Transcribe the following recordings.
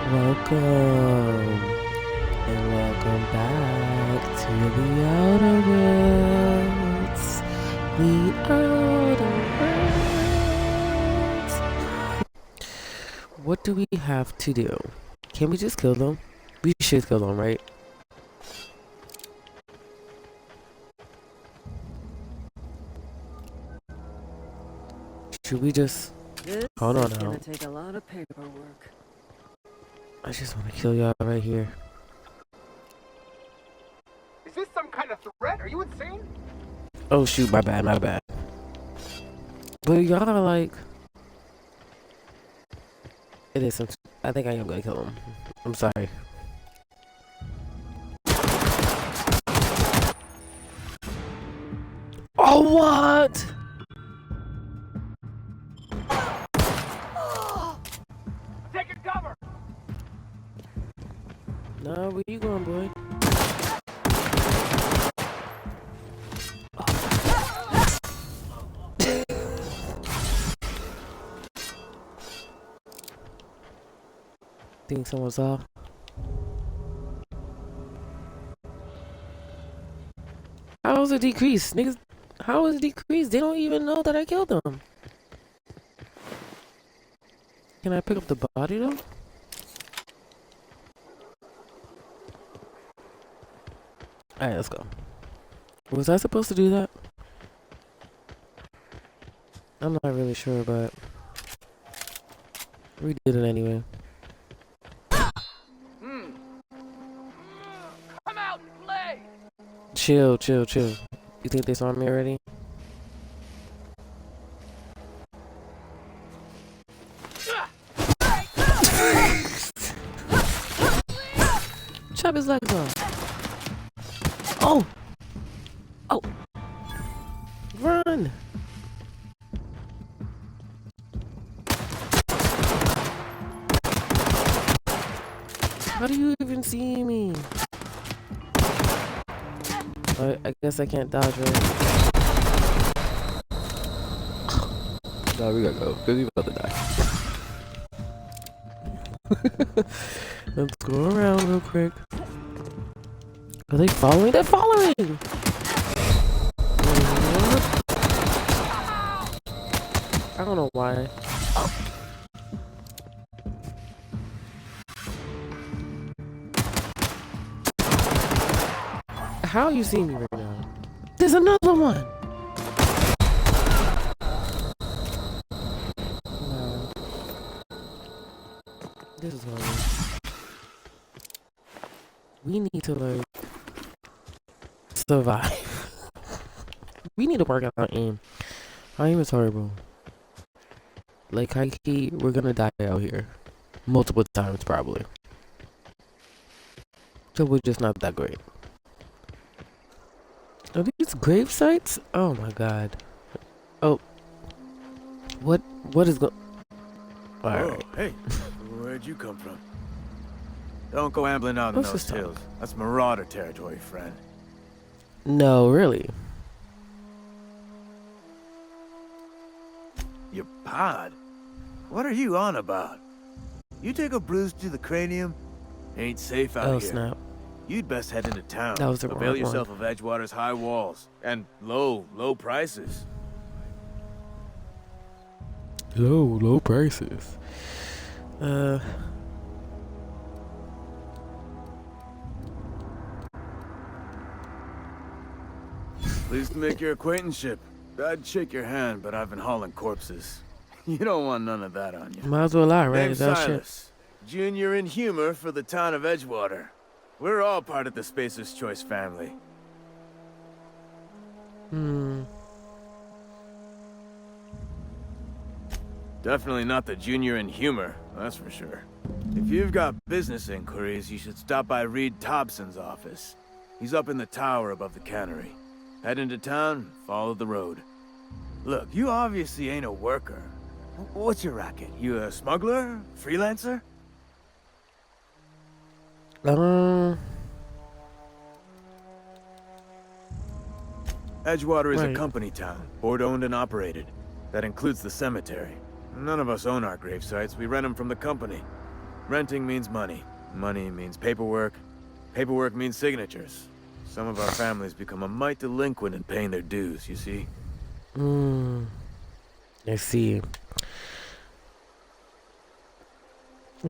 Welcome and welcome back to the outer worlds. The outer worlds. What do we have to do? Can we just kill them? We should kill them, right? Should we just hold on now? Gonna take a lot of paperwork. I just want to kill y'all right here. Is this some kind of threat? Are you insane? Oh shoot, my bad. But y'all are like, it is some. I think I am gonna kill him. I'm sorry. Oh what? Taking cover! No, where you going, boy? Think someone's off. How is it decreased? Niggas, how is it decreased? They don't even know that I killed them. Can I pick up the body though? Alright, let's go. Was I supposed to do that? I'm not really sure, but we did it anyway. Come out and play! Chill. You think they saw me already? Chop his legs off. Oh! Run! How do you even see me? I guess I can't dodge, right? No, we gotta go, because we about to die. Let's go around real quick. Are they following? They're following! I don't know why. How you see me right now? There's another one! No. This is what we need to like survive. We need to work out our aim. Our aim is horrible. Like high-key, we're gonna die out here. Multiple times probably. So we're just not that great. Are these grave sites? Oh my god. Oh. What is going? Alright. Hey, where'd you come from? Don't go ambling out in What's those this hills. That's marauder territory, friend. No, really. Your pod? What are you on about? You take a bruise to the cranium? Ain't safe out Oh here. snap. You'd best head into town. That was the Avail wrong yourself of Edgewater's high walls and low prices. Low prices. Pleased to make your acquaintanceship. I'd shake your hand, but I've been hauling corpses. You don't want none of that on you. Might as well lie, right? Name's That shit. Silas, junior in humor for the town of Edgewater. We're all part of the Spacer's Choice family. Definitely not the junior in humor, that's for sure. If you've got business inquiries, you should stop by Reed Thompson's office. He's up in the tower above the cannery. Head into town, follow the road. Look, you obviously ain't a worker. What's your racket? You a smuggler? Freelancer? Edgewater is a Right. company town, board-owned and operated. That includes the cemetery. None of us own our grave sites, we rent them from the company. Renting means money. Money means paperwork. Paperwork means signatures. Some of our families become a mite delinquent in paying their dues, you see? I see.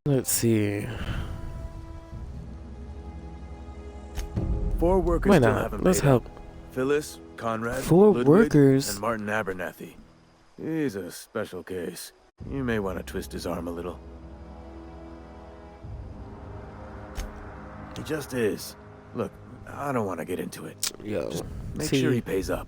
Let's see. 4 workers Why still not? haven't Let's paid up. help. Phyllis, Conrad, 4 Ludwig, workers? and Martin Abernathy. He's a special case. You may want to twist his arm a little. He just is. Look, I don't want to get into it. Yo, Just make see. sure he pays up.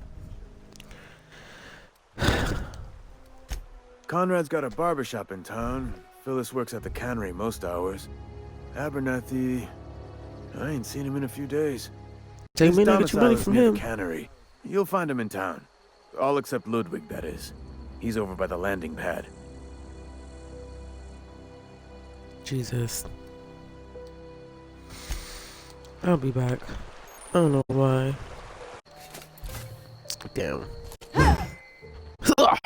Conrad's got a barbershop in town. Phyllis works at the cannery most hours. Abernathy, I ain't seen him in a few days. So you His may not get your money domicile is from near him. the cannery. You'll find him in town. All except Ludwig, that is. He's over by the landing pad. Jesus. I'll be back. I don't know why. Damn.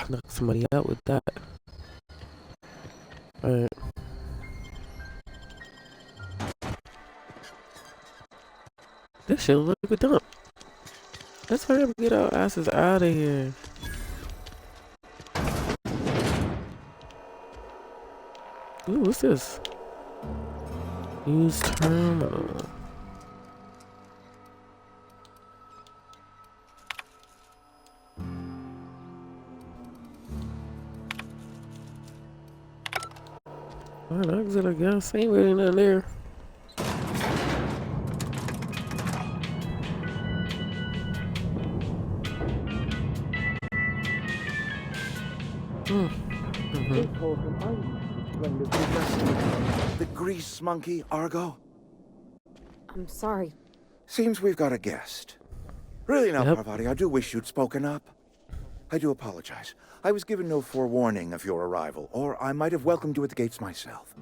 Knock somebody out with that. Alright. This shit look like a dump. Let's hurry up and get our asses out of here. Ooh, what's this? Use terminal. Alright, exit, I guess. Ain't really nothing there. The grease monkey, Argo? I'm sorry. Seems we've got a guest. Really now, Yep. Parvati, I do wish you'd spoken up. I do apologize. I was given no forewarning of your arrival, or I might have welcomed you at the gates myself.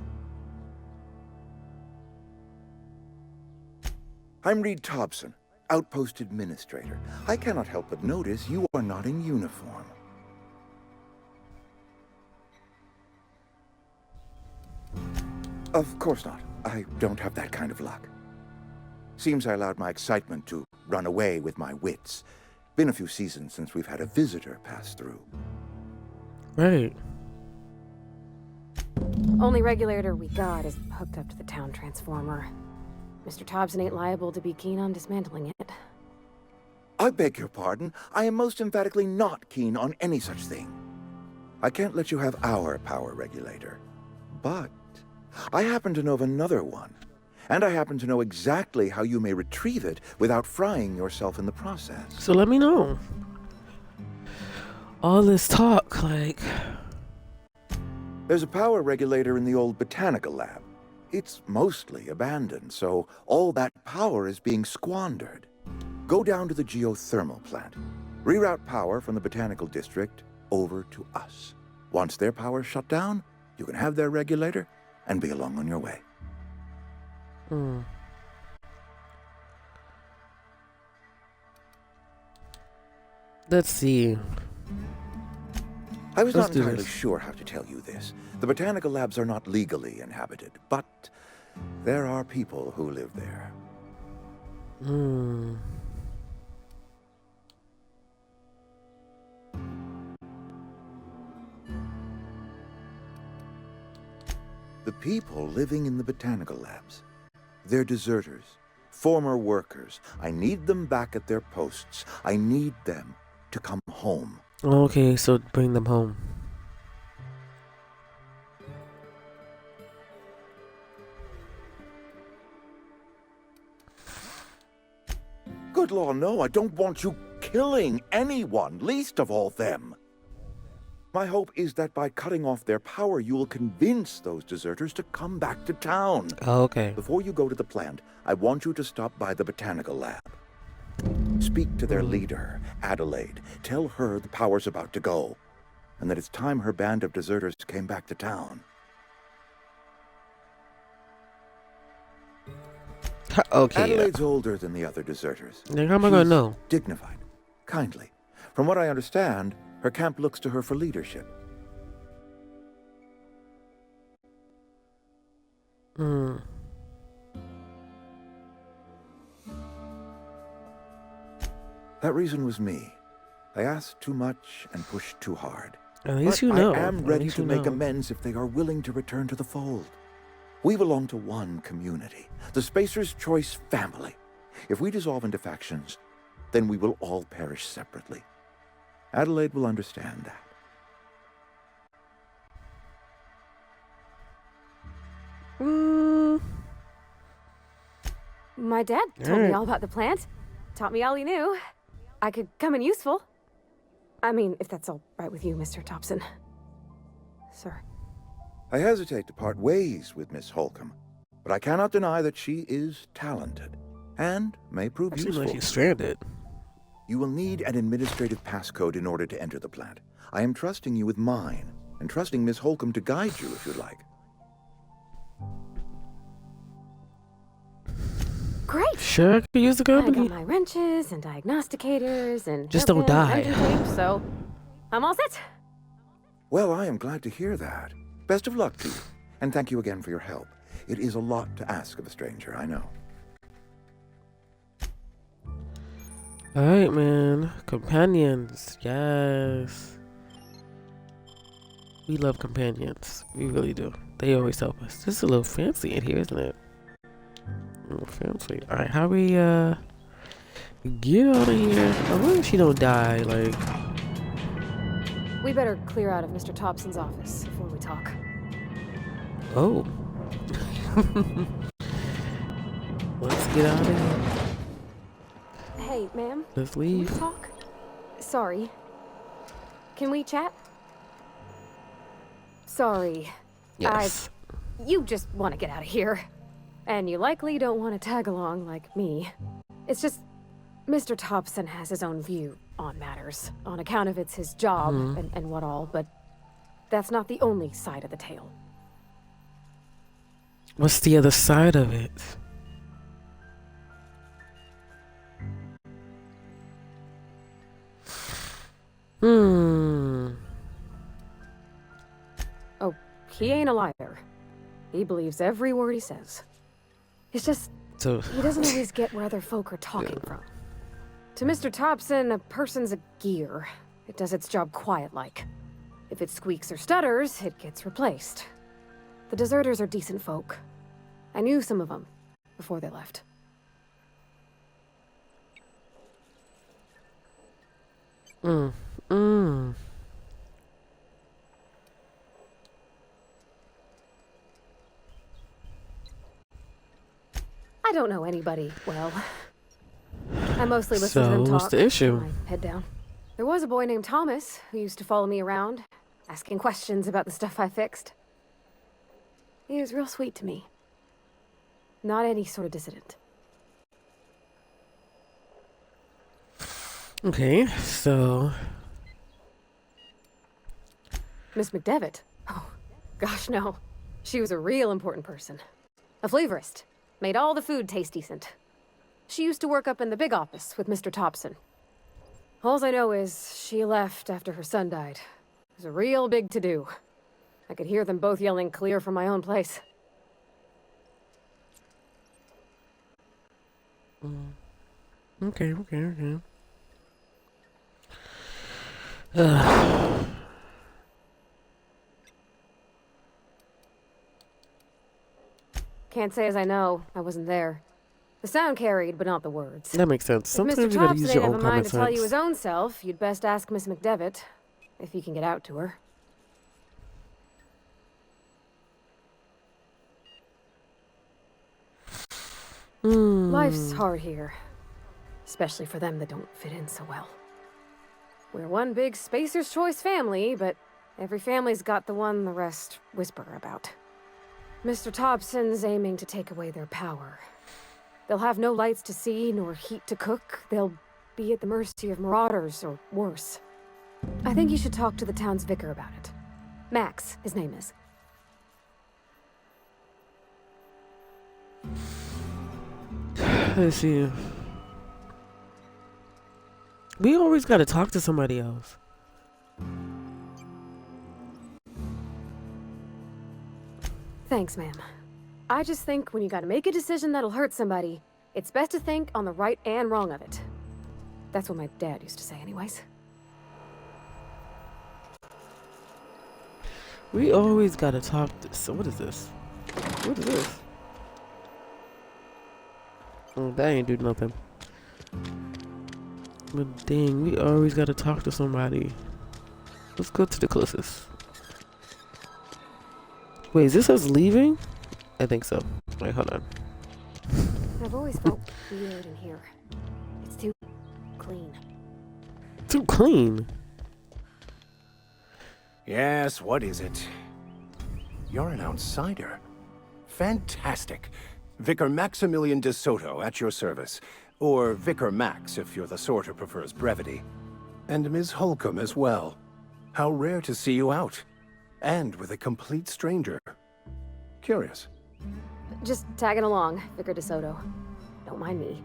I'm Reed Thompson, Outpost Administrator. I cannot help but notice you are not in uniform. Of course not. I don't have that kind of luck. Seems I allowed my excitement to run away with my wits. Been a few seasons since we've had a visitor pass through. Right. Only regulator we got is hooked up to the town transformer. Mr. Thompson ain't liable to be keen on dismantling it. I beg your pardon. I am most emphatically not keen on any such thing. I can't let you have our power regulator. But I happen to know of another one. And I happen to know exactly how you may retrieve it without frying yourself in the process. So let me know. All this talk, like... There's a power regulator in the old botanical lab. It's mostly abandoned, so all that power is being squandered. Go down to the geothermal plant. Reroute power from the botanical district over to us. Once their power's shut down, you can have their regulator and be along on your way. Let's see. I was Let's not do entirely this. sure how to tell you this. The botanical labs are not legally inhabited, but there are people who live there. The people living in the botanical labs. They're deserters, former workers. I need them back at their posts. I need them to come home. Okay, so bring them home. Good law, no, I don't want you killing anyone, least of all them. My hope is that by cutting off their power, you will convince those deserters to come back to town. Okay. Before you go to the plant, I want you to stop by the botanical lab. Speak to their leader, Adelaide. Tell her the power's about to go, and that it's time her band of deserters came back to town. Okay. Adelaide's older than the other deserters. Then how am I gonna She's know? dignified, kindly. From what I understand, her camp looks to her for leadership. Hmm. That reason was me. I asked too much and pushed too hard. At least But you know. I am At ready least to you make know. amends if they are willing to return to the fold. We belong to one community, the Spacer's Choice family. If we dissolve into factions, then we will all perish separately. Adelaide will understand that. Mm. My dad told me Alright. all about the plant. Taught me all he knew. I could come in useful. I mean, if that's all right with you, Mr. Thompson. Sir. I hesitate to part ways with Miss Holcomb, but I cannot deny that she is talented and may prove It seems useful. like she's stranded. You will need an administrative passcode in order to enter the plant. I am trusting you with mine, and trusting Miss Holcomb to guide you if you'd like. Great! Sure, I could use the I got company. my wrenches and diagnosticators and Just don't hairpin and die. engine tape, so I'm all set. Well, I am glad to hear that. Best of luck to you, and thank you again for your help. It is a lot to ask of a stranger, I know. Alright, man. Companions. Yes. We love companions. We really do. They always help us. This is a little fancy in here, isn't it? A little fancy. Alright, how we, get out of here? I wonder if she don't die, like... We better clear out of Mr. Thompson's office before we talk. Oh. Let's get out of here. Hey, ma'am. Let's Can we leave. talk? Sorry. Can we chat? Sorry. Yes. You just want to get out of here. And you likely don't want to tag along like me. It's just, Mr. Thompson has his own view on matters, on account of it's his job and what all, but that's not the only side of the tale. What's the other side of it? Hmm. Oh, he ain't a liar. He believes every word he says. It's just, So, he doesn't always get where other folk are talking from. To Mr. Thompson, a person's a gear. It does its job quiet-like. If it squeaks or stutters, it gets replaced. The deserters are decent folk. I knew some of them before they left. mm. Mm. I don't know anybody well. I mostly listen to them So, talk. what's the issue? with my head down. There was a boy named Thomas who used to follow me around, asking questions about the stuff I fixed. He was real sweet to me. Not any sort of dissident. Okay, so... Miss McDevitt? Oh, gosh, no. She was a real important person. A flavorist. Made all the food taste decent. She used to work up in the big office with Mr. Thompson. Alls I know is she left after her son died. It was a real big to-do. I could hear them both yelling clear from my own place. Okay. Can't say as I know. I wasn't there. The sound carried, but not the words. That makes sense. If Sometimes Mr. you gotta Thompson use ain't your have own a common mind to tell you sense. his own self, you'd best ask Miss McDevitt, if you can get out to her. Life's hard here. Especially for them that don't fit in so well. We're one big Spacer's Choice family, but every family's got the one the rest whisper about. Mr. Thompson's aiming to take away their power. They'll have no lights to see, nor heat to cook. They'll be at the mercy of marauders, or worse. I think you should talk to the town's vicar about it. Max, his name is. Let's see. We always gotta talk to somebody else. Thanks, ma'am. I just think when you gotta make a decision that'll hurt somebody, it's best to think on the right and wrong of it. That's what my dad used to say anyways. We always gotta talk. So what is this? What is this? Oh, that ain't do nothing. But dang, we always gotta talk to somebody. Let's go to the closest. Wait, is this us leaving? I think so. Wait, hold on. I've always felt weird in here. It's too clean. Too clean. Yes, what is it? You're an outsider. Fantastic. Vicar Maximilian de Soto at your service. Or Vicar Max if you're the sort who prefers brevity. And Ms. Holcomb as well. How rare to see you out. And with a complete stranger. Curious. Just tagging along, Vicar DeSoto. Don't mind me.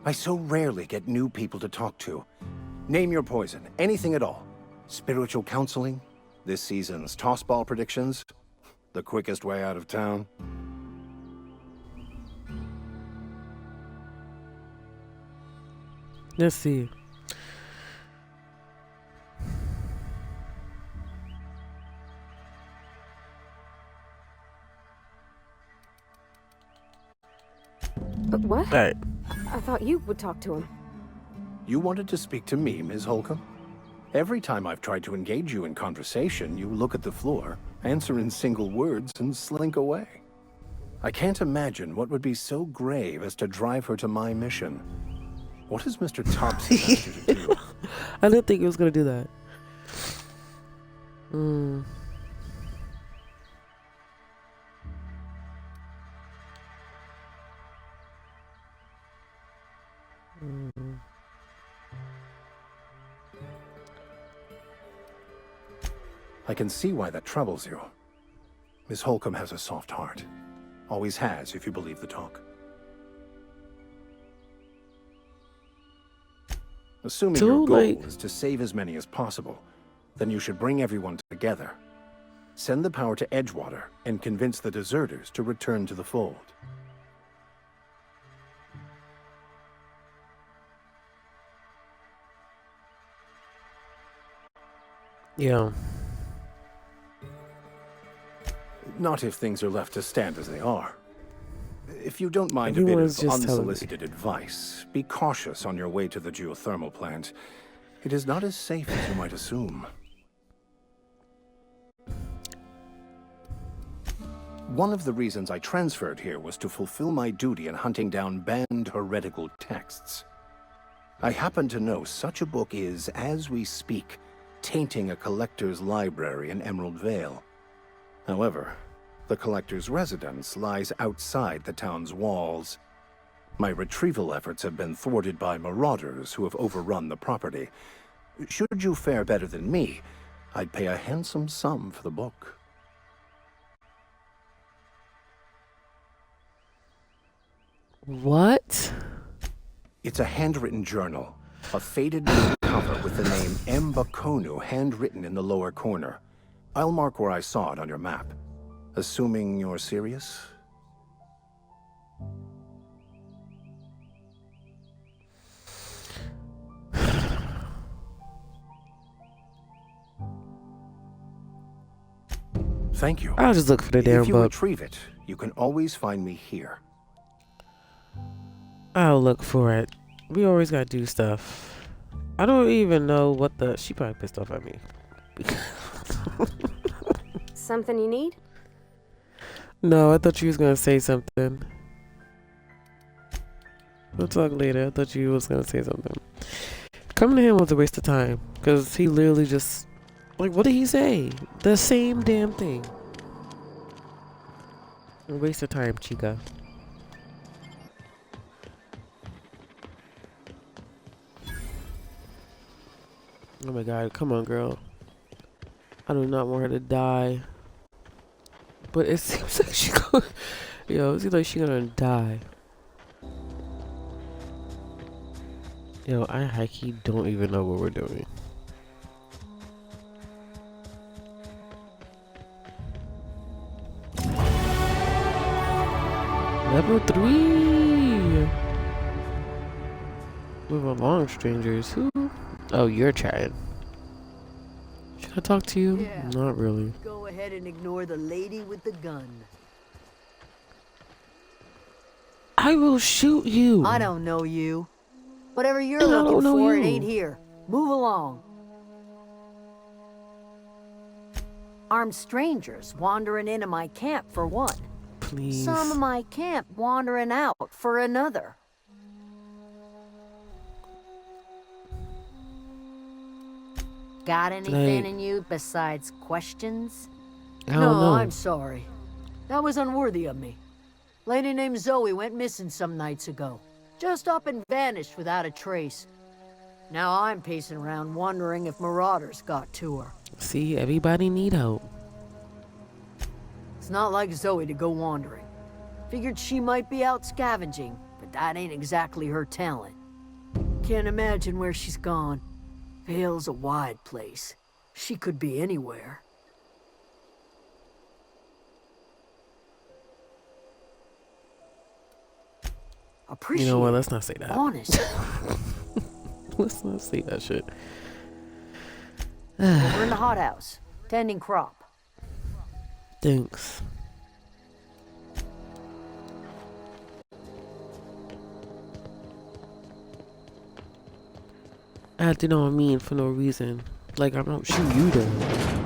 I so rarely get new people to talk to. Name your poison, anything at all. Spiritual counseling, this season's tossball predictions, the quickest way out of town. Let's see. But what? Alright. I thought you would talk to him. You wanted to speak to me, Ms. Holcomb? Every time I've tried to engage you in conversation, you look at the floor, answer in single words, and slink away. I can't imagine what would be so grave as to drive her to my mission. What has Mr. Thompson asked you to do? I didn't think he was gonna do that. Hmm. I can see why that troubles you. Miss Holcomb has a soft heart. Always has, if you believe the talk. Assuming So, your goal like- is to save as many as possible, then you should bring everyone together. Send the power to Edgewater and convince the deserters to return to the fold. Yeah. Not if things are left to stand as they are. If you don't mind a bit Everyone's of just telling me. unsolicited advice, be cautious on your way to the geothermal plant. It is not as safe as you might assume. One of the reasons I transferred here was to fulfill my duty in hunting down banned heretical texts. I happen to know such a book is, as we speak, tainting a collector's library in Emerald Vale. However, the collector's residence lies outside the town's walls. My retrieval efforts have been thwarted by marauders who have overrun the property. Should you fare better than me, I'd pay a handsome sum for the book. What? It's a handwritten journal, a faded blue cover with the name Mbakonu handwritten in the lower corner. I'll mark where I saw it on your map. Assuming you're serious? Thank you. I'll just look for the damn If you book. retrieve it, you can always find me here. I'll look for it. We always gotta do stuff. I don't even know what the... She probably pissed off at me. Something you need? No, I thought you was gonna say something. We'll talk later. I thought you was gonna say something. Coming to him was a waste of time. Because he literally just... Like, what did he say? The same damn thing. A waste of time, chica. Oh my god, come on, girl. I do not want her to die. But it seems like she gonna... Yo, it seems like she gonna die. Yo, I high-key don't even know what we're doing. Level 3. Move along, strangers. Who? Oh, you're chatting. Should I talk to you? Yeah. Not really. Go ahead and ignore the lady with the gun. I will shoot you. I don't know you. Whatever you're And I don't looking know for, you. it ain't here. Move along. Armed strangers wandering into my camp for one. Please. Some of my camp wandering out for another. Got anything in you besides questions? I don't know. I'm sorry. That was unworthy of me. Lady named Zoe went missing some nights ago. Just up and vanished without a trace. Now I'm pacing around wondering if marauders got to her. See, everybody need help. It's not like Zoe to go wandering. Figured she might be out scavenging, but that ain't exactly her talent. Can't imagine where she's gone. Vale's a wide place. She could be anywhere. Appreciate You know what? Let's not say that. Honest. Let's not say that shit. We're in the hothouse, tending crop. Thanks. I had to know what I mean for no reason. Like, I'm not shoot you though.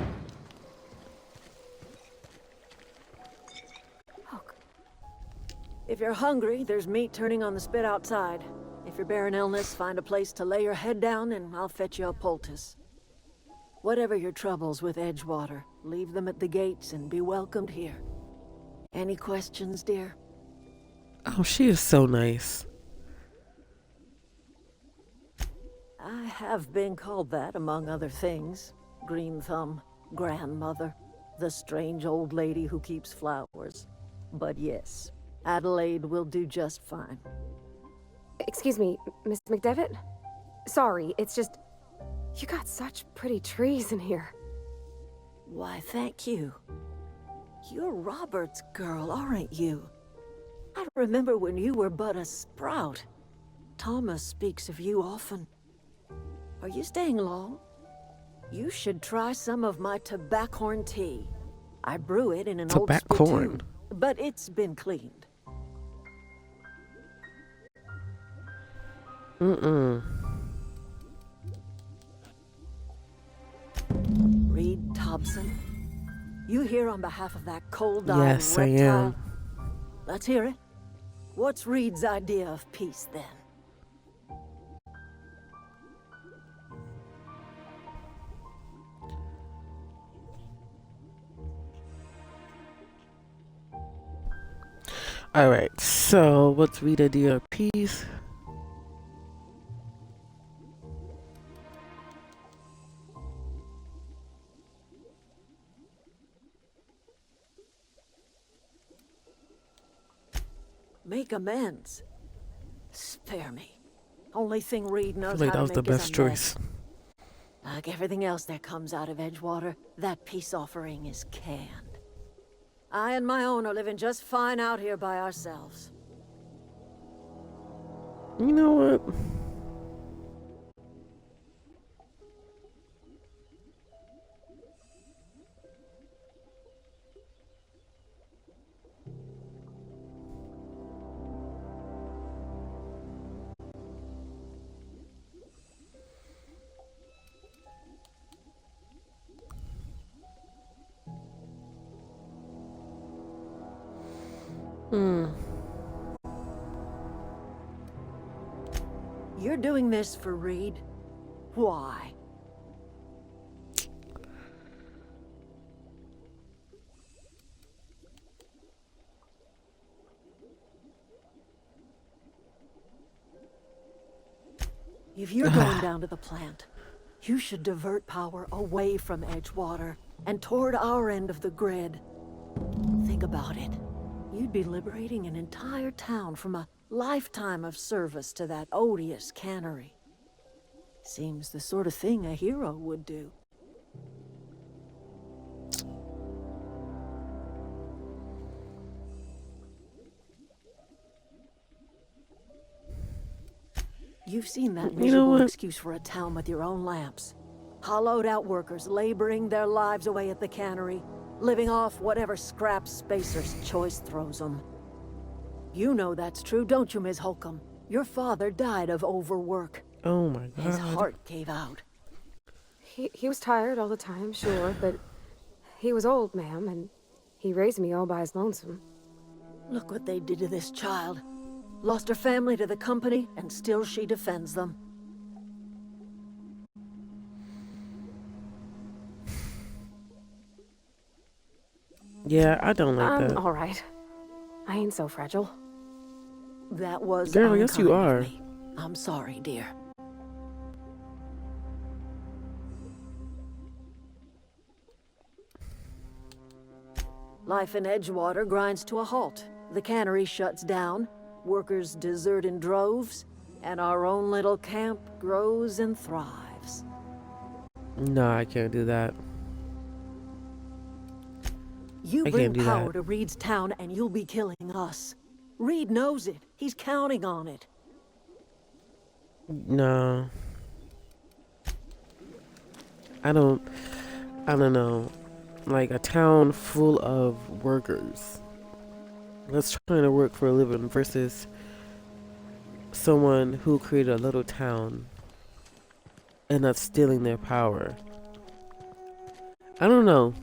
If you're hungry, there's meat turning on the spit outside. If you're bearing illness, find a place to lay your head down and I'll fetch you a poultice. Whatever your troubles with Edgewater, leave them at the gates and be welcomed here. Any questions, dear? Oh, she is so nice. I have been called that, among other things. Green Thumb, grandmother, the strange old lady who keeps flowers. But yes, Adelaide will do just fine. Excuse me, Miss McDevitt? Sorry, it's just... You got such pretty trees in here. Why, thank you. You're Robert's girl, aren't you? I remember when you were but a sprout. Thomas speaks of you often. Are you staying long? You should try some of my tobaccorn tea. I brew it in an old Tobaccorn? spittoon, but it's been cleaned. Reed Thompson, you here on behalf of that cold-eyed Yes, I reptile? am. Let's hear it. What's Reed's idea of peace, then? Alright, so what's Rita do? Peace? Make amends. Spare me. Only thing Reed I knows feel like how that to was the make best is a choice. mess. Like everything else that comes out of Edgewater, that peace offering is canned. I and my own are living just fine out here by ourselves. You know what? You're doing this for Reed? Why? If you're going down to the plant, you should divert power away from Edgewater and toward our end of the grid. Think about it. You'd be liberating an entire town from a lifetime of service to that odious cannery. Seems the sort of thing a hero would do. You've seen that You know miserable what? excuse for a town with your own lamps. Hollowed out workers laboring their lives away at the cannery, living off whatever scraps Spacer's choice throws them. You know that's true, don't you, Ms. Holcomb? Your father died of overwork. Oh my god. His heart gave out. He was tired all the time, sure, but he was old, ma'am, and he raised me all by his lonesome. Look what they did to this child. Lost her family to the company, and still she defends them. Yeah, I don't like that. All right. I ain't so fragile. That was Girl, yes you unkind are. of me. I'm sorry, dear. Life in Edgewater grinds to a halt. The cannery shuts down, workers desert in droves, and our own little camp grows and thrives. No, I can't do that. You I bring can't do power that. to Reed's town and you'll be killing us. Reed knows it. He's counting on it. No. I don't know. Like a town full of workers that's trying to work for a living versus someone who created a little town and that's stealing their power. I don't know.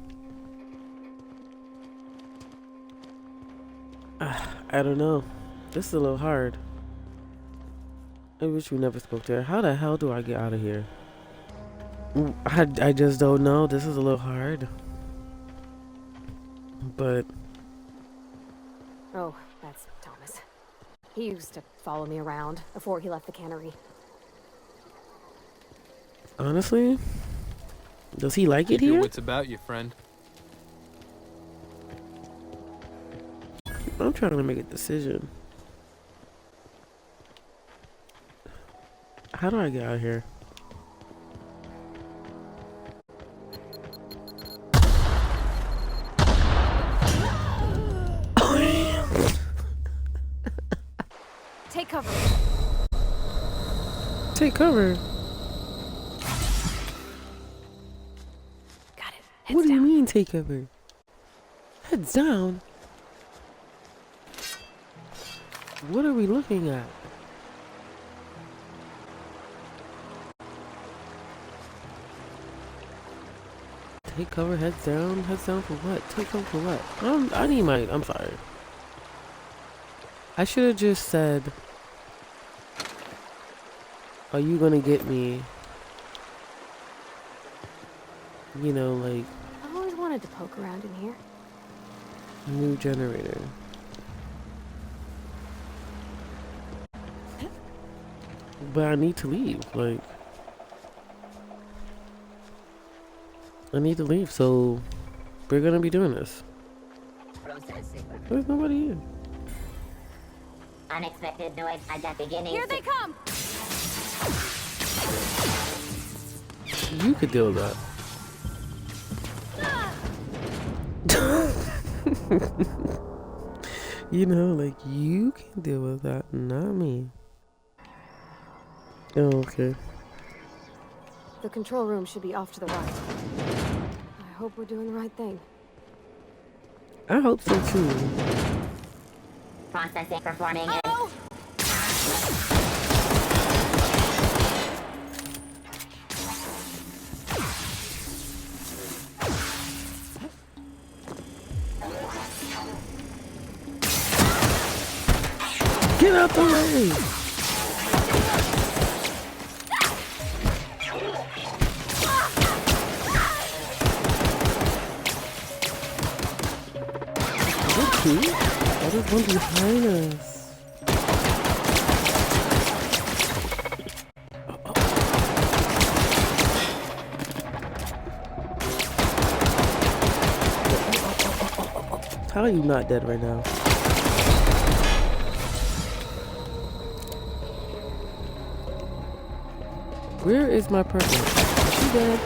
I don't know. This is a little hard. I wish we never spoke to her. How the hell do I get out of here? I just don't know. This is a little hard. But Oh, that's Thomas. He used to follow me around before he left the cannery. honestly, does he like it Keep your here? wits about you, friend. I'm trying to make a decision. How do I get out of here? Take cover. Take cover. Got it. Heads What do you down. mean take cover? Heads down. What are we looking at? Take cover, heads down for what? Take cover for what? I need my, I'm sorry. I should have just said, are you gonna get me, you know, like, I've always wanted to poke around in here. a new generator? But I need to leave, like, I need to leave, so we're gonna be doing this. There's nobody here. Unexpected noise at the beginning. Here they come! You could deal with that. You know, like, you can deal with that, not me. Oh, okay. The control room should be off to the right. I hope we're doing the right thing. I hope so too. Processing performing. Oh! Get out the way! Oh, there's one behind us. How are you not dead right now? Where is my person? Is she dead?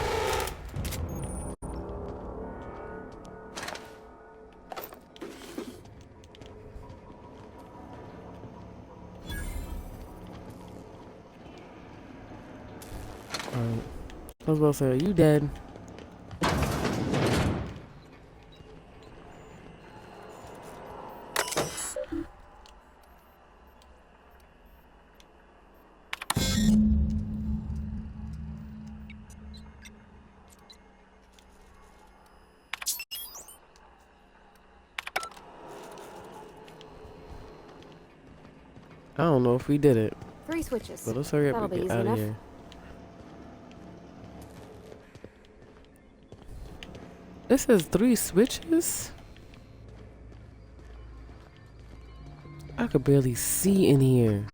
Alright. I was about to say, are you dead? I don't know if we did it, 3 switches. but let's hurry up That'll and be get easy out of enough. here. This says 3 switches? I could barely see in here.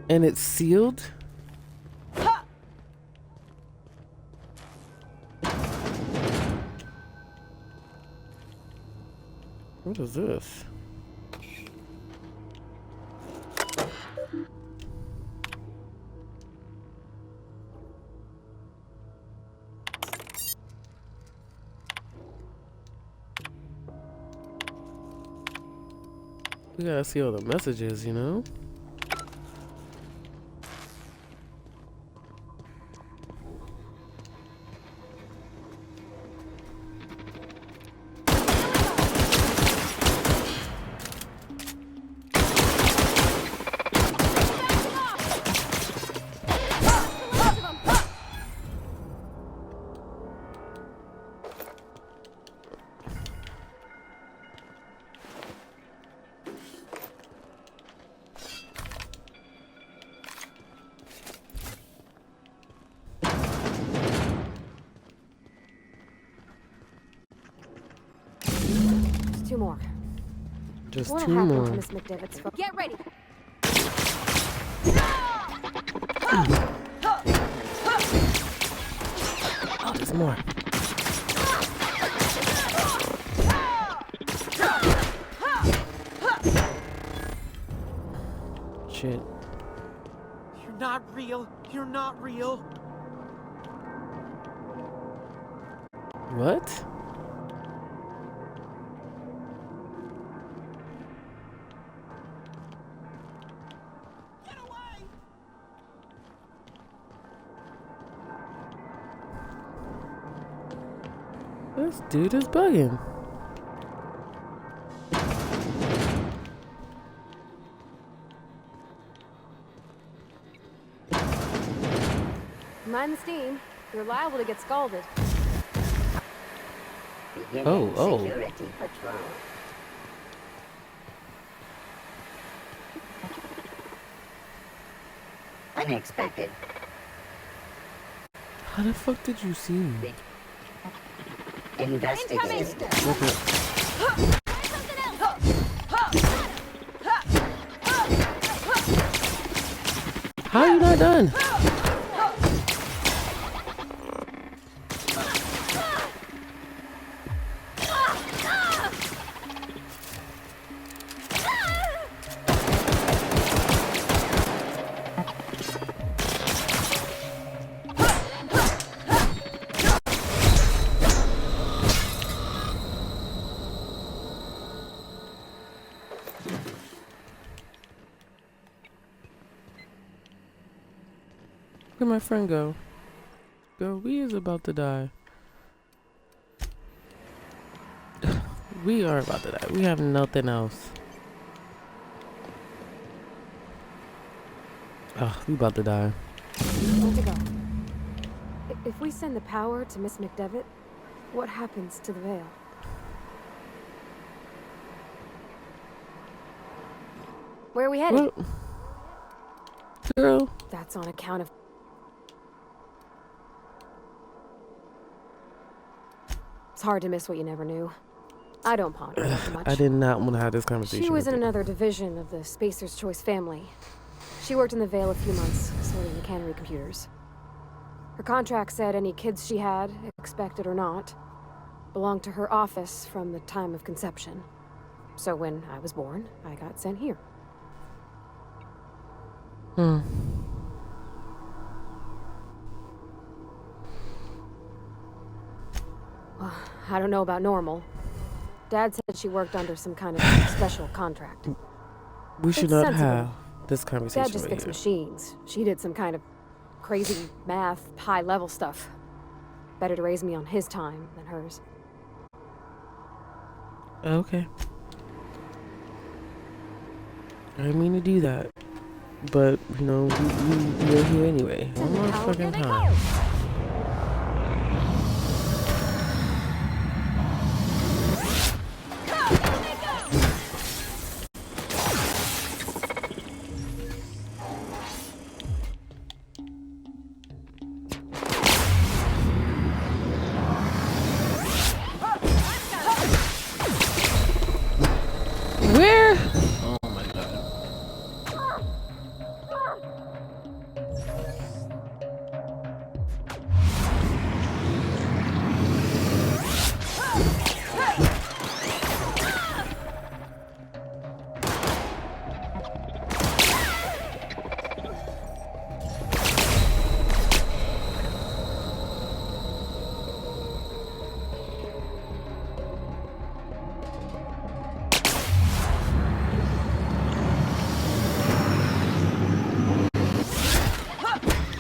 And it's sealed? What is this? We gotta see all the messages, you know? Just 2 more. Just What'll 2 happen more. to Miss McDevitt's phone? Get ready. Oh, there's more. Shit. You're not real. You're not real. What? This dude is bugging. Mind the steam. You're liable to get scalded. Oh. Security patrol. Unexpected. How the fuck did you see me? Investigate. Okay. How are you not done? Where'd my friend go? Girl, we is about to die. We are about to die. We have nothing else. Oh, we about to die. Where to go? If we send the power to Miss McDevitt, what happens to the veil? Where are we headed? What? Girl. That's on account of... It's hard to miss what you never knew. I don't ponder it too much. I did not want to have this conversation. She was with in you. another division of the Spacer's Choice family. She worked in the Vale a few months, sorting the cannery computers. Her contract said any kids she had, expected or not, belonged to her office from the time of conception. So when I was born, I got sent here. Well, I don't know about normal. Dad said she worked under some kind of special contract. We should It's not sensible, have. this conversation Dad just right fixed here. machines. She did some kind of crazy math, high-level stuff. Better to raise me on his time than hers. Okay. I didn't mean to do that. But, you know, we're here anyway. One more fucking time. Where? Oh my god.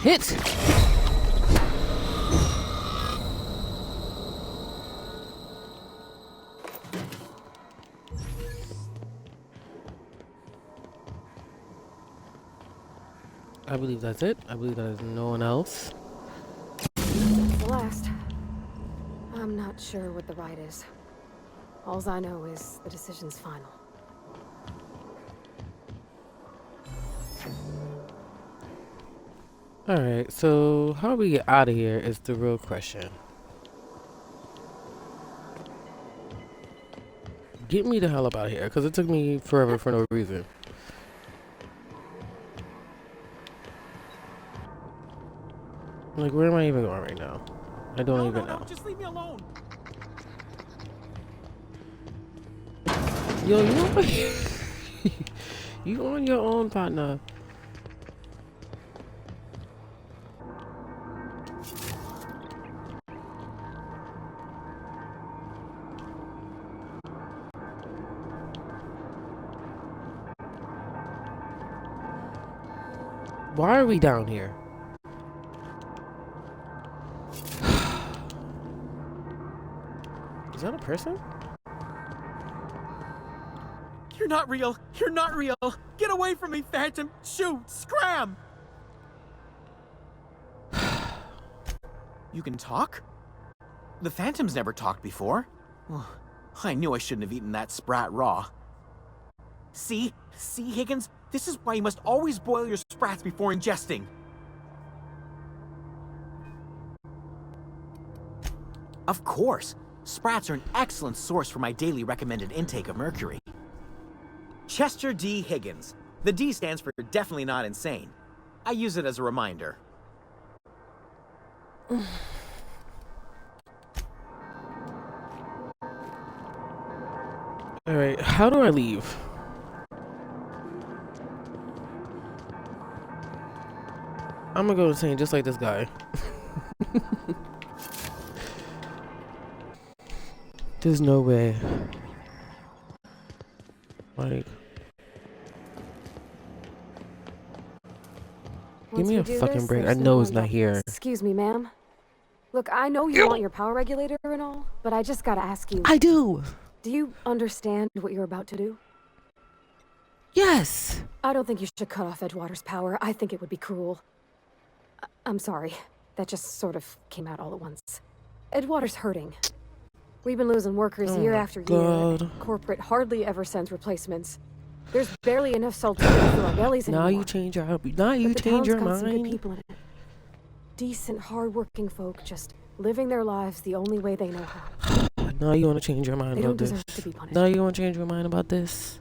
Hit! I believe that's it. I believe there's no one else. The last. I'm not sure what the right is. Alls I know is the decision's final. Alright, so how do we get out of here is the real question. Get me the hell up out of here, because it took me forever for no reason. Like, where am I even going right now? I don't even know. No, just leave me alone. Yo, you on your own, partner. Why are we down here? Is that a person? You're not real. You're not real. Get away from me, Phantom. Shoot. Scram. You can talk? The Phantom's never talked before. Well, I knew I shouldn't have eaten that sprat raw. See? See, Higgins? This is why you must always boil your sprats before ingesting. Of course. Sprats are an excellent source for my daily recommended intake of mercury. Chester D. Higgins. The D stands for definitely not insane. I use it as a reminder. Alright, how do I leave? I'm gonna go insane just like this guy. There's no way. Like, give me a fucking break. I know it's not here. Excuse me, ma'am. Look, I know you want your power regulator and all, but I just gotta ask you. I do. Do you understand what you're about to do? Yes. I don't think you should cut off Edgewater's power. I think it would be cruel. I'm sorry. That just sort of came out all at once. Edgewater's hurting. We've been losing workers year after year. Corporate hardly ever sends replacements. There's barely enough salt to fill our bellies anymore. Now you change your change your got some good mind. people in it. Decent, hard-working folk just living their lives the only way they know how. Now you want to change your mind They about don't this. deserve to be punished. Now you want to change your mind about this.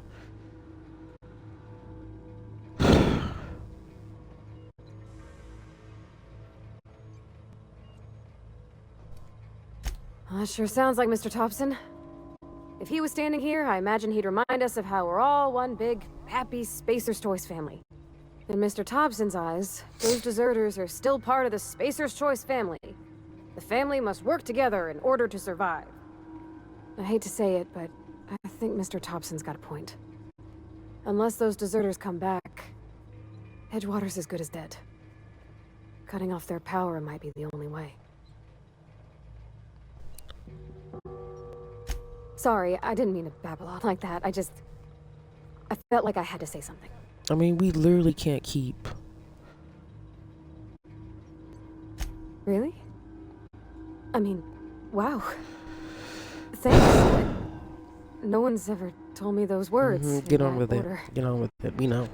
That sure sounds like Mr. Thompson. If he was standing here, I imagine he'd remind us of how we're all one big, happy Spacer's Choice family. In Mr. Thompson's eyes, those deserters are still part of the Spacer's Choice family. The family must work together in order to survive. I hate to say it, but I think Mr. Thompson's got a point. Unless those deserters come back, Edgewater's as good as dead. Cutting off their power might be the only way. Sorry, I didn't mean to babble on like that. I felt like I had to say something. I mean, we literally can't keep. Really? I mean, wow. Thanks. No one's ever told me those words. Get in on that with order. it. Get on with it. We know.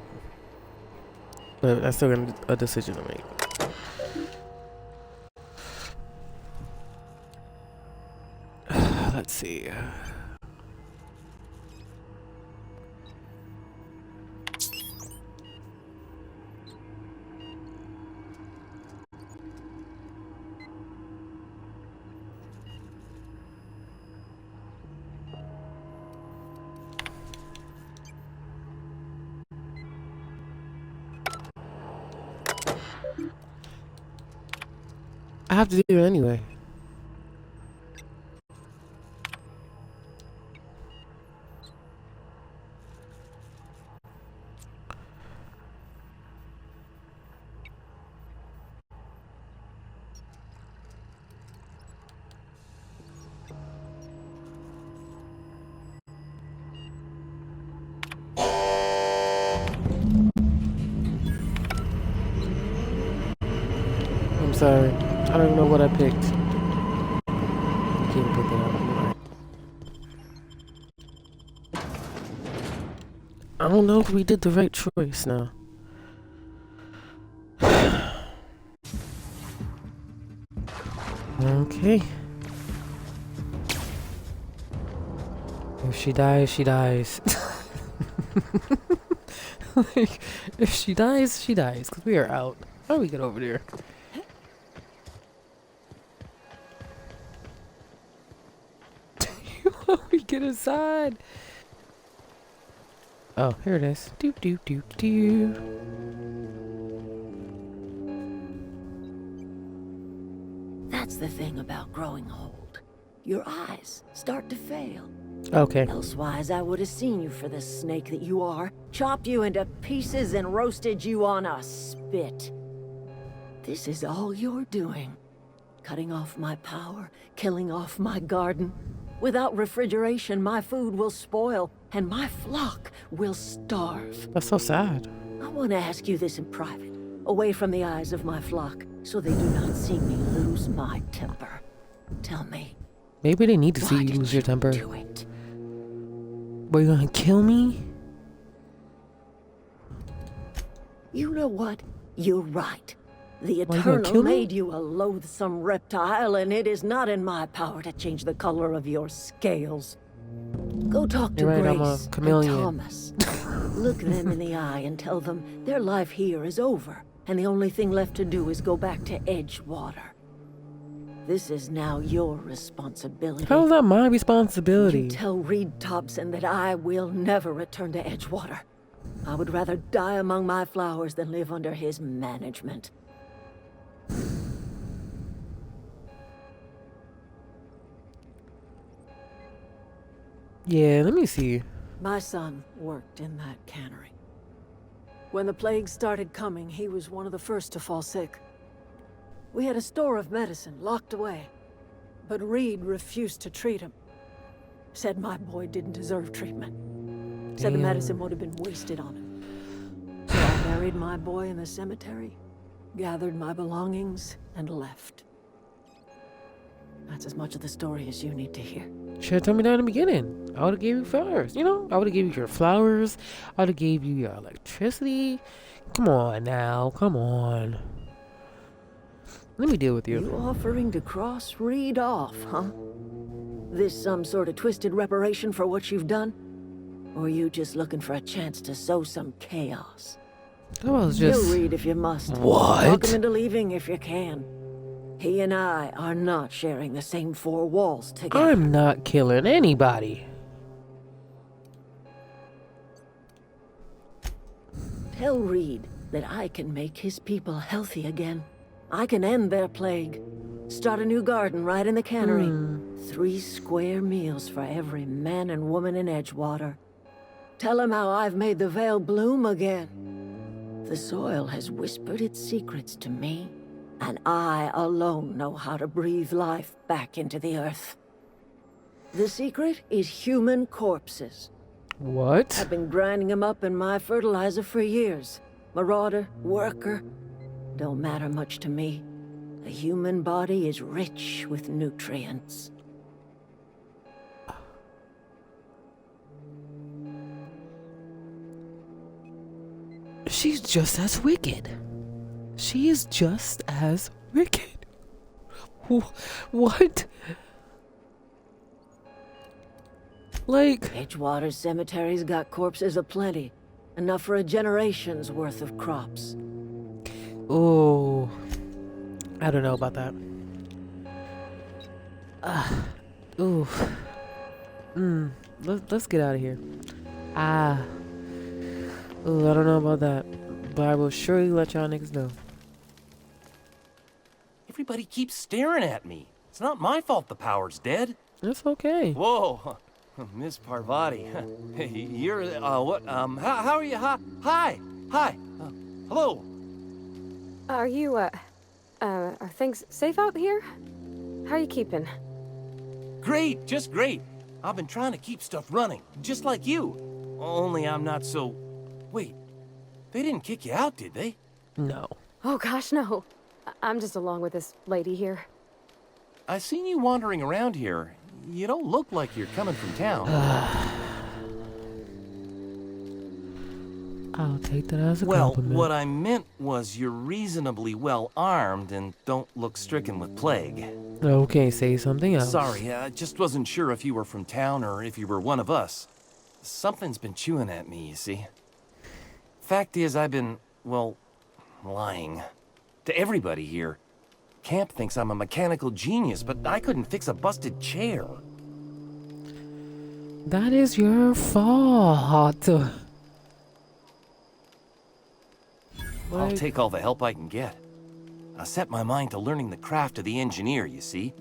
But I still got a decision to make. Let's see. I have to do it anyway. I'm sorry. I don't even know what I picked. I can't pick it up. I don't know if we did the right choice now. Okay. If she dies, she dies. Like, if she dies, she dies. Because we are out. How do we get over there? How do we get inside? Oh, here it is. Doop, doop, doop, doop. That's the thing about growing old. Your eyes start to fail. Okay. Elsewise, I would have seen you for the snake that you are, chopped you into pieces and roasted you on a spit. This is all you're doing. Cutting off my power, killing off my garden. Without refrigeration, my food will spoil, and my flock will starve. That's so sad. I want to ask you this in private, away from the eyes of my flock, so they do not see me lose my temper. Tell me, Maybe they need to see why you did lose your temper. do it? But you're gonna kill me? You know what? You're right. The Why, you gonna Eternal kill me? made you a loathsome reptile, and it is not in my power to change the color of your scales. Go talk to You're right, I'm a Grace and chameleon. Thomas. Look them in the eye and tell them their life here is over, and the only thing left to do is go back to Edgewater. This is now your responsibility. How is that my You responsibility? tell Reed Thompson that I will never return to Edgewater. I would rather die among my flowers than live under his management. Yeah, let me see. My son worked in that cannery. When the plague started coming, he was one of the first to fall sick. We had a store of medicine locked away, but Reed refused to treat him. Said my boy didn't deserve treatment. Said the Damn. medicine would have been wasted on him. So I buried my boy in the cemetery, gathered my belongings, and left. That's as much of the story as you need to hear. Should have told me that in the beginning. I would have gave you flowers, you know? I would have gave you your flowers. I would have gave you your electricity. Come on now, come on. Let me deal with you. You offering to cross Reed off, huh? This some sort of twisted reparation for what you've done? Or you just looking for a chance to sow some chaos? That was just... Kill Reed if you must. What? Talk him into leaving if you can. He and I are not sharing the same four walls together. I'm not killing anybody. Tell Reed that I can make his people healthy again. I can end their plague. Start a new garden right in the cannery. 3 square meals for every man and woman in Edgewater. Tell him how I've made the Vale bloom again. The soil has whispered its secrets to me, and I alone know how to breathe life back into the earth. The secret is human corpses. What? I've been grinding them up in my fertilizer for years. Marauder, worker, don't matter much to me. The human body is rich with nutrients. She's just as wicked. She is just as wicked. What? Like... Edgewater Cemetery's got corpses aplenty. Enough for a generation's worth of crops. Oh, I don't know about that. Ooh. Let's get out of here. Ooh, I don't know about that, but I will surely let y'all niggas know. Everybody keeps staring at me. It's not my fault the power's dead. That's okay. Whoa, Miss Parvati. You're, what, how are you? Hi. Hello. Are you, are things safe out here? How are you keeping? Great, just great. I've been trying to keep stuff running, just like you. Only I'm not so... Wait, they didn't kick you out, did they? No. Oh gosh, no. I'm just along with this lady here. I seen you wandering around here. You don't look like you're coming from town. I'll take that as a Well, compliment. what I meant was you're reasonably well armed and don't look stricken with plague. Okay, say something else. Sorry, I just wasn't sure if you were from town or if you were one of us. Something's been chewing at me, you see. Fact is, I've been, well, lying. To everybody here. Camp thinks I'm a mechanical genius, but I couldn't fix a busted chair. That is your fault. I'll take all the help I can get. I set my mind to learning the craft of the engineer, you see.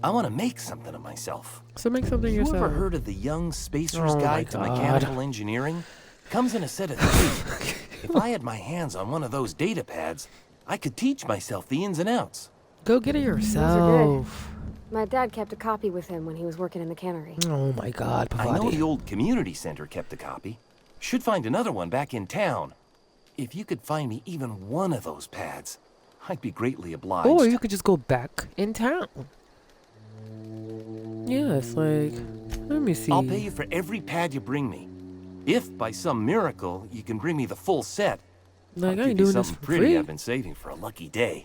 I want to make something of myself. So make something You yourself. ever heard of the Young Spacer's Oh Guide to my God. Mechanical Engineering? Comes in a set of 3. If I had my hands on one of those data pads, I could teach myself the ins and outs. Go get it Those are yourself. My dad kept a copy with him when he was working in the cannery. Oh my God, I know the Pavati. old community center kept a copy. Should find another one back in town. If you could find me even one of those pads, I'd be greatly obliged. Or you could just go back in town. Yeah, it's like, let me see. I'll pay you for every pad you bring me. If, by some miracle, you can bring me the full set, Like, I'll I ain't give you doing this something for pretty free. I've been saving for a lucky day.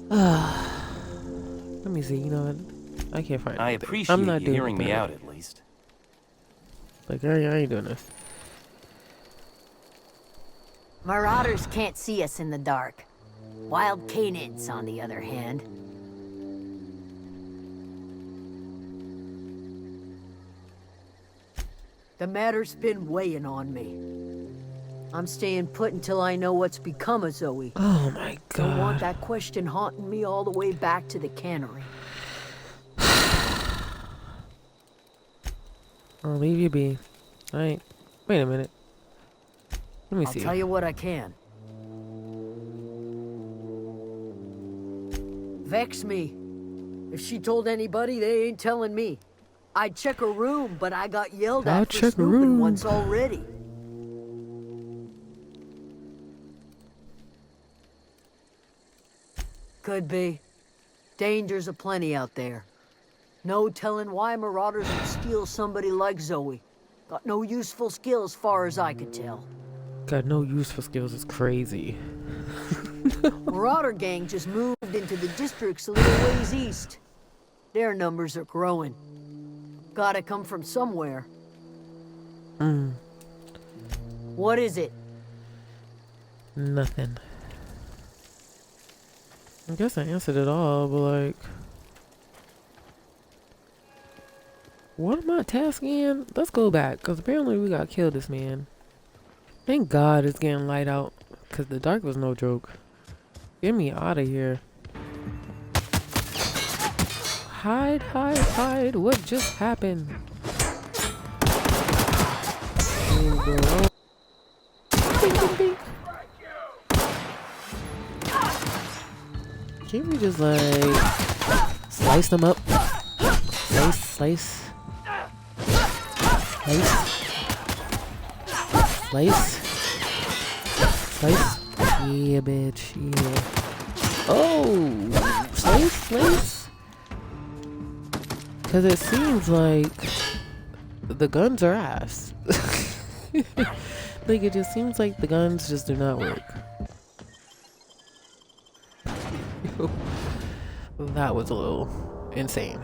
Let me see, you know what? I can't find I anything. appreciate I'm not you doing hearing me that. out, at least. Like, I ain't doing this. Marauders can't see us in the dark. Wild Canids, on the other hand. The matter's been weighing on me. I'm staying put until I know what's become of Zoe. Oh my Don't want God. that question haunting me all the way back to the cannery. I'll leave you be. Alright. Wait a minute. Let me I'll see. tell you what I can. Vex me. If she told anybody, they ain't telling me. I'd check her room, but I got yelled I'll at for check her snooping room. once already. Could be. Dangers aplenty out there. No telling why marauders would steal somebody like Zoe. Got no useful skills far as I could tell. Got no use for skills. It's crazy. Marauder gang just moved into the districts a little ways east. Their numbers are growing. Gotta come from somewhere. What is it? Nothing. I guess I answered it all, but like... What am I tasking? Let's go back, because apparently we got killed this man. Thank God it's getting light out, because the dark was no joke. Get me out of here. Hide, hide, hide. What just happened? Can't we just like slice them up? Slice. Yeah, bitch. Yeah. Oh, slice. Because it seems like the guns are ass. Like, it just seems like the guns just do not work. That was a little insane.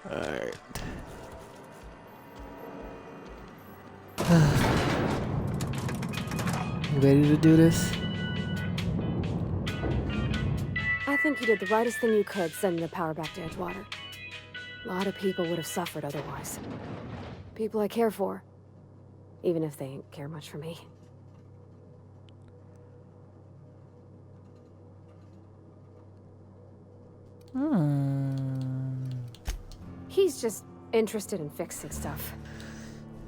Alright. You ready to do this? I think you did the rightest thing you could sending the power back to Edgewater. A lot of people would have suffered otherwise. People I care for. Even if they ain't care much for me. He's just interested in fixing stuff.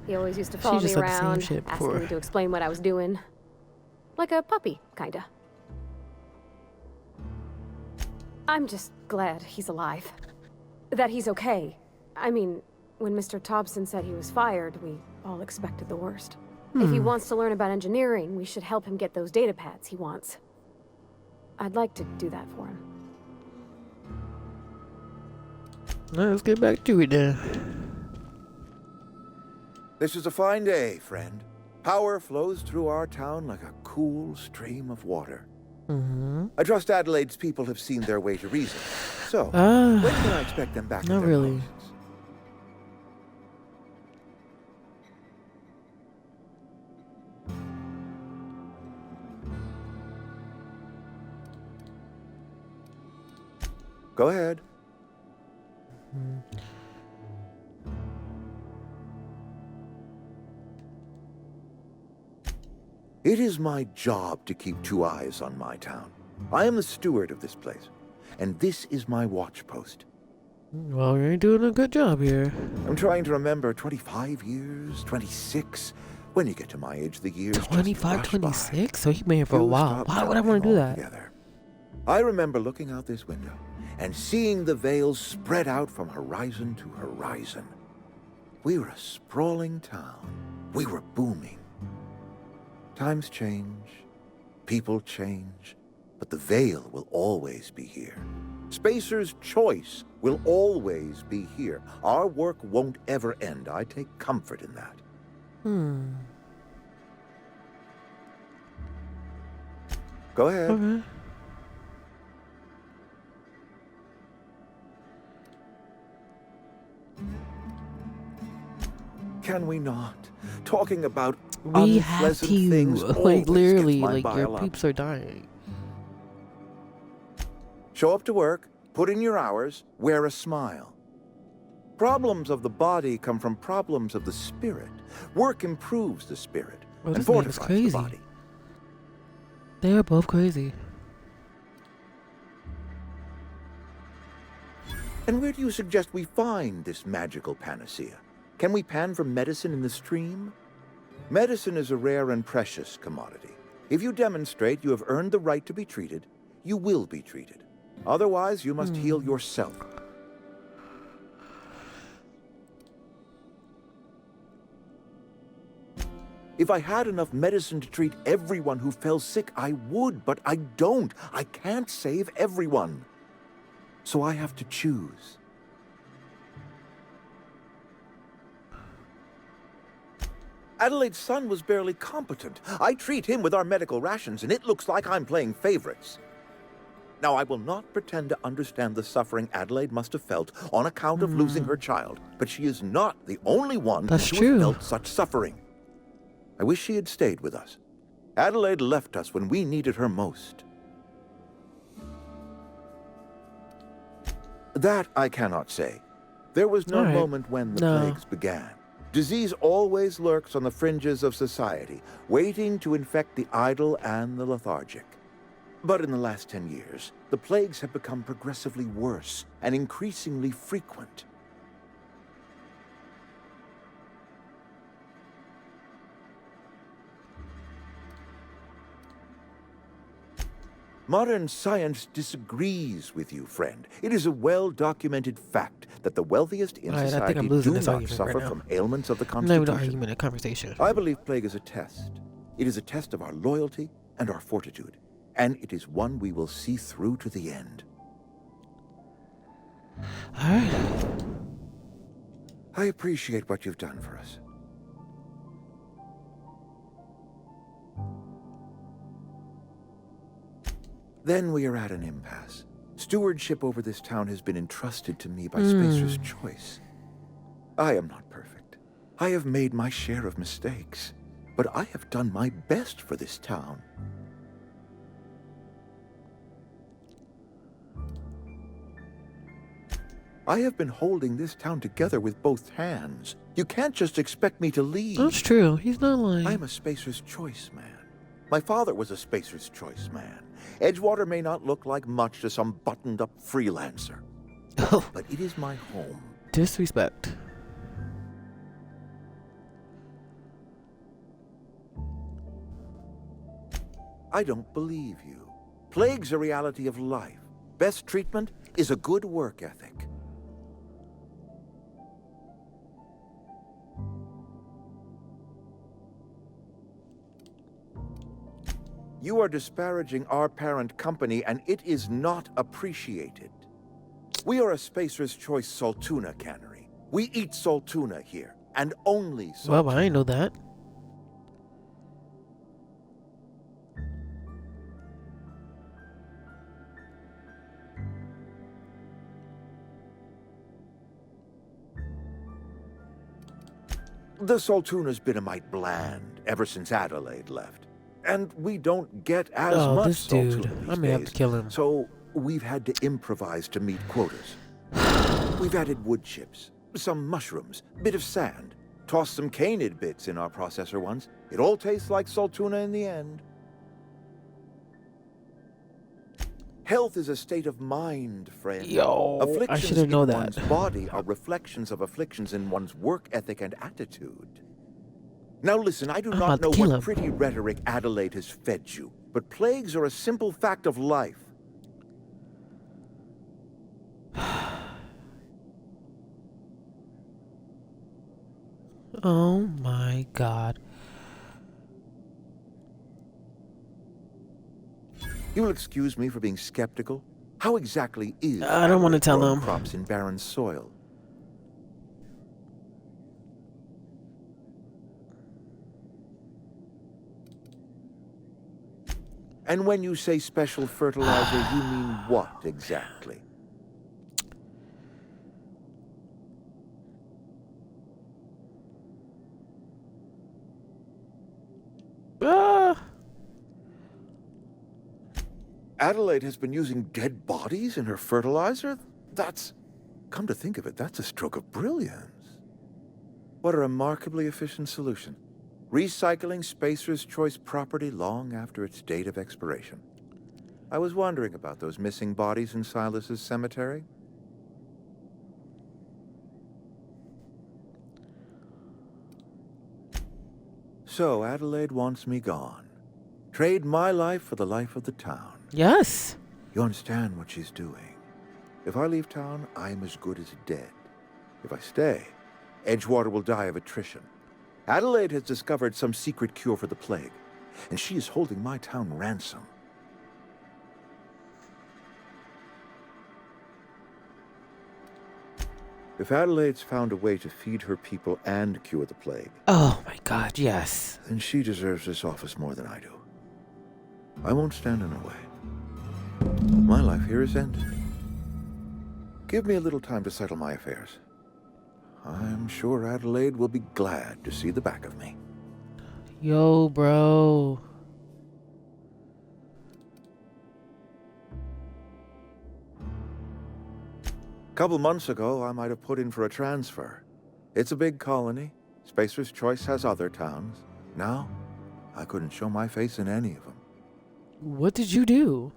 He always used to follow me around, asking me to explain what I was doing. Like a puppy, kinda. I'm just glad he's alive. That he's okay. I mean, when Mr. Thompson said he was fired, we all expected the worst. If he wants to learn about engineering, we should help him get those data pads he wants. I'd like to do that for him. Let's get back to it then. This is a fine day, friend. Power flows through our town like a cool stream of water. I trust Adelaide's people have seen their way to reason. So, when can I expect them back? Not really. Posts? Go ahead. It is my job to keep two eyes on my town. I am the steward of this place, and this is my watch post. Well, you ain't doing a good job here. I'm trying to remember 25 years, 26. When you get to my age, the years 25, 26? So he been here for a while. Why would I want to do that? Together. I remember looking out this window and seeing the veils spread out from horizon to horizon. We were a sprawling town. We were booming. Times change, people change, but the veil will always be here. Spacer's choice will always be here. Our work won't ever end. I take comfort in that. Go ahead. Okay. Can we not? Talking about We have unpleasant to. things Like, always literally, gets my like, your bile up. peeps are dying. Show up to work, put in your hours, wear a smile. Problems of the body come from problems of the spirit. Work improves the spirit and This man's fortifies crazy. the body. They are both crazy. And where do you suggest we find this magical panacea? Can we pan for medicine in the stream? Medicine is a rare and precious commodity. If you demonstrate you have earned the right to be treated, you will be treated. Otherwise, you must heal yourself. If I had enough medicine to treat everyone who fell sick, I would, but I don't. I can't save everyone. So I have to choose. Adelaide's son was barely competent. I treat him with our medical rations, and it looks like I'm playing favorites. Now, I will not pretend to understand the suffering Adelaide must have felt on account of losing her child, but she is not the only one That's who true. has felt such suffering. I wish she had stayed with us. Adelaide left us when we needed her most. That I cannot say. There was no All right. moment when the No. plagues began. Disease always lurks on the fringes of society, waiting to infect the idle and the lethargic. But in the last 10 years, the plagues have become progressively worse and increasingly frequent. Modern science disagrees with you, friend. It is a well-documented fact that the wealthiest in Alright, I think society I'm losing do this not argument suffer right now. from ailments of the Not even an constitution. argument, a conversation. I believe plague is a test. It is a test of our loyalty and our fortitude, and it is one we will see through to the end. Alright. I appreciate what you've done for us. Then we are at an impasse. Stewardship over this town has been entrusted to me by Spacer's Choice. I am not perfect. I have made my share of mistakes, but I have done my best for this town. I have been holding this town together with both hands. You can't just expect me to leave. That's true. He's not lying. I'm a Spacer's Choice man. My father was a Spacer's Choice man. Edgewater may not look like much to some buttoned-up freelancer, but it is my home. Disrespect. I don't believe you. Plague's a reality of life. Best treatment is a good work ethic. You are disparaging our parent company, and it is not appreciated. We are a Spacer's Choice Saltuna cannery. We eat Saltuna here, and only Saltuna. Well, I didn't know that. The Saltuna's been a mite bland ever since Adelaide left. And we don't get as much this dude. Saltuna these I may have days, to kill him. So we've had to improvise to meet quotas. We've added wood chips, some mushrooms, bit of sand, tossed some canid bits in our processor once. It all tastes like Saltuna in the end. Health is a state of mind, friend. Yo, I Afflictions should have known in that. one's body are reflections of afflictions in one's work ethic and attitude. Now listen, I do I'm not about to know kill what him. pretty rhetoric Adelaide has fed you, but plagues are a simple fact of life. Oh my god. You'll excuse me for being skeptical. How exactly is I don't want to tell growing him. crops in barren soil? And when you say special fertilizer, you mean what exactly? Ah! Adelaide has been using dead bodies in her fertilizer? Come to think of it, that's a stroke of brilliance. What a remarkably efficient solution. Recycling Spacer's Choice property long after its date of expiration. I was wondering about those missing bodies in Silas's cemetery. So, Adelaide wants me gone. Trade my life for the life of the town. Yes. You understand what she's doing. If I leave town, I'm as good as dead. If I stay, Edgewater will die of attrition. Adelaide has discovered some secret cure for the plague, and she is holding my town ransom. If Adelaide's found a way to feed her people and cure the plague, Oh my god, yes. then she deserves this office more than I do. I won't stand in her way. My life here is ended. Give me a little time to settle my affairs. I'm sure Adelaide will be glad to see the back of me. Yo, bro. Couple months ago, I might have put in for a transfer. It's a big colony. Spacer's Choice has other towns. Now, I couldn't show my face in any of them. What did you do?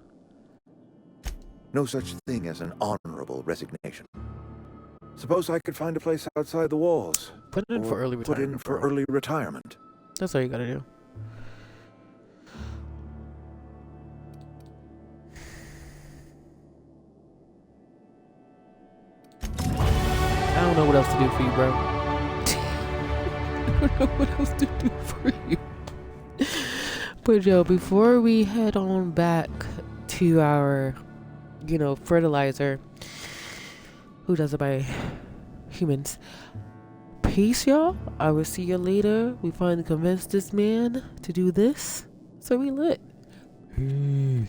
No such thing as an honorable resignation. Suppose I could find a place outside the walls. Put in for or early Put retirement. in for bro. early retirement. That's all you gotta do. don't know what else to do for you, bro. I don't know what else to do for you. But yo, before we head on back to our, fertilizer, who does it by humans. Peace, y'all. I will see you later. We finally convinced this man to do this, so we lit. Peace.